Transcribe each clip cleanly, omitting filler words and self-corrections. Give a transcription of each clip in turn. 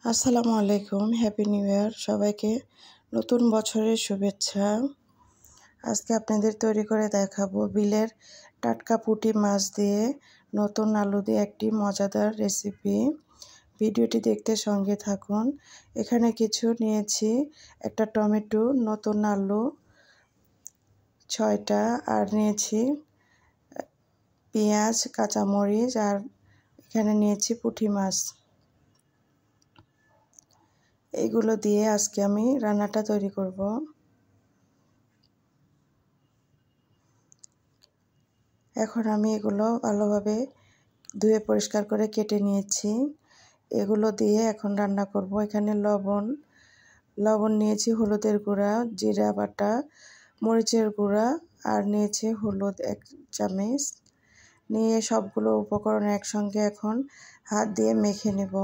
আসসালামু আলাইকুম, happy new year সবাইকে। নতুন বছরের শুভেচ্ছা। আজকে আপনাদের তৈরি করে দেখাবো বিলের টাটকা পুঁটি মাছ দিয়ে নতুন আলু দিয়ে একটি মজাদার রেসিপি। ভিডিওটি দেখতে সঙ্গে থাকুন। এখানে কিছু নিয়েছি, একটা টমেটো, নতুন আলু 6টা, আর নিয়েছি পেঁয়াজ, কাঁচামরিচ, আর এখানে নিয়েছি পুঁটি মাছ। এগুলো দিয়ে আজকে আমি রান্নাটা তৈরি করব। এখন আমি এগুলো ভালোভাবে ধুয়ে পরিষ্কার করে কেটে নিয়েছি। এগুলো দিয়ে এখন রান্না করব। এখানে লবণ নিয়েছি, হলুদের গুঁড়া, জিরা বাটা, মরিচের গুঁড়া, আর নিয়েছি হলুদ 1 চামচ। নিয়ে সবগুলো উপকরণ একসঙ্গে এখন হাত দিয়ে মেখে নেব।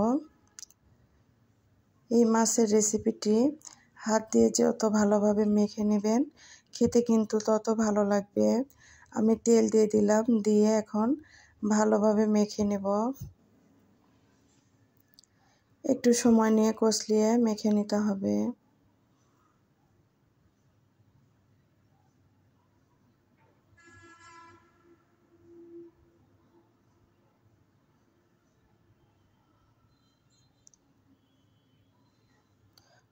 এই মাছের রেসিপিটি হাত দিয়ে যত ভালোভাবে মেখে নেবেন খেতে কিন্তু তত ভালো লাগবে। আমি তেল দিয়ে দিলাম, দিয়ে এখন ভালোভাবে মেখে নেব। একটু সময় নিয়ে কষলিয়ে মেখে নিতে হবে।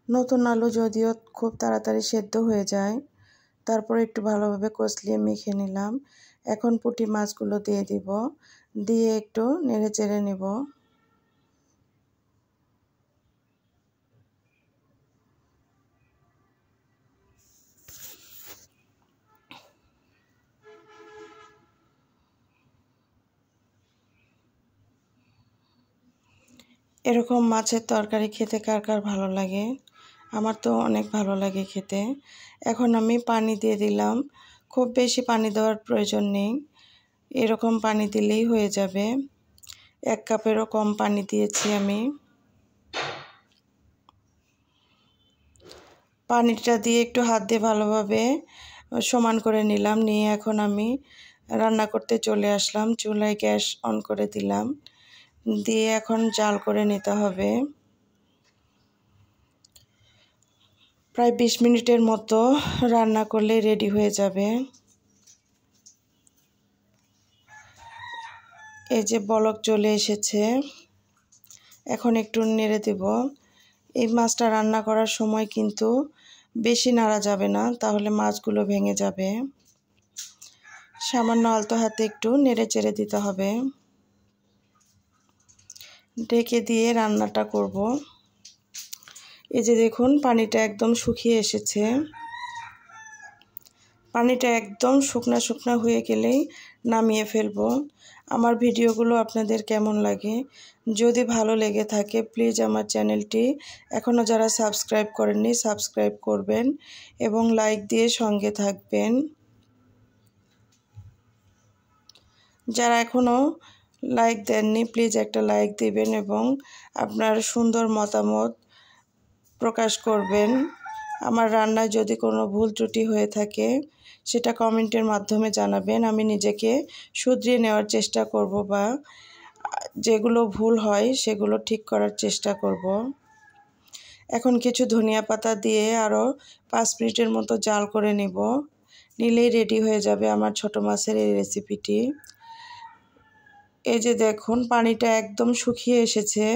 নতুন আলু যদিও খুব তাড়াতাড়ি সেদ্ধ হয়ে যায়, তারপরে একটু ভালোভাবে কষলিয়ে মেখে নিলাম। এখন পুঁটি মাছগুলো দিয়ে দিব, দিয়ে একটু নেড়ে চেড়ে নেব। এরকম মাছের তরকারি খেতে কার কার ভালো লাগে? আমার তো অনেক ভালো লাগে খেতে। এখন আমি পানি দিয়ে দিলাম। খুব বেশি পানি দেওয়ার প্রয়োজন নেই, এরকম পানি দিলেই হয়ে যাবে। 1 কাপেরও কম পানি দিয়েছি আমি। পানিটা দিয়ে একটু হাত দিয়ে ভালোভাবে সমান করে নিলাম। নিয়ে এখন আমি রান্না করতে চলে আসলাম। চুলায় গ্যাস অন করে দিলাম, দিয়ে এখন জাল করে নিতে হবে। প্রায় 20 মিনিটের মতো রান্না করলে রেডি হয়ে যাবে। এই যে বলক চলে এসেছে, এখন একটু নেড়ে দেব। এই মাছটা রান্না করার সময় কিন্তু বেশি নাড়া যাবে না, তাহলে মাছগুলো ভেঙে যাবে। সামান্য আলতো হাতে একটু নেড়ে চেড়ে দিতে হবে। ঢেকে দিয়ে রান্নাটা করব। এই যে দেখুন, পানিটা একদম শুকিয়ে এসেছে। পানিটা একদম শুকনা শুকনা হয়ে গেলেই নামিয়ে ফেলবো। আমার ভিডিওগুলো আপনাদের কেমন লাগে? যদি ভালো লেগে থাকে প্লিজ আমার চ্যানেলটি এখনও যারা সাবস্ক্রাইব করেননি সাবস্ক্রাইব করবেন এবং লাইক দিয়ে সঙ্গে থাকবেন। যারা এখনও লাইক দেননি প্লিজ একটা লাইক দিবেন এবং আপনার সুন্দর মতামত প্রকাশ করবেন। আমার রান্নায় যদি কোনো ভুল ত্রুটি হয়ে থাকে সেটা কমেন্টের মাধ্যমে জানাবেন। আমি নিজেকে শুধরিয়ে নেওয়ার চেষ্টা করব, বা যেগুলো ভুল হয় সেগুলো ঠিক করার চেষ্টা করব। এখন কিছু ধনিয়া পাতা দিয়ে আরও 5 মিনিটের মতো জাল করে নিলেই রেডি হয়ে যাবে আমার ছোট মাছের এই রেসিপিটি। এই যে দেখুন, পানিটা একদম শুকিয়ে এসেছে।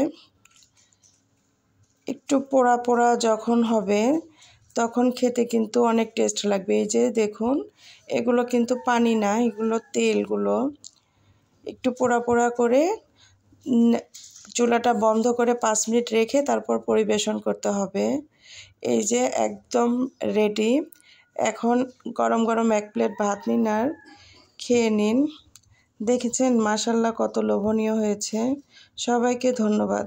একটু পোড়া পোড়া যখন হবে তখন খেতে কিন্তু অনেক টেস্ট লাগবে। এই যে দেখুন, এগুলো কিন্তু পানি না, এগুলো তেলগুলো। একটু পোড়া পোড়া করে চুলাটা বন্ধ করে 5 মিনিট রেখে তারপর পরিবেশন করতে হবে। এই যে একদম রেডি। এখন গরম গরম 1 প্লেট ভাত নিন আর খেয়ে নিন। দেখেছেন মাশাআল্লাহ কত লোভনীয় হয়েছে। সবাইকে ধন্যবাদ।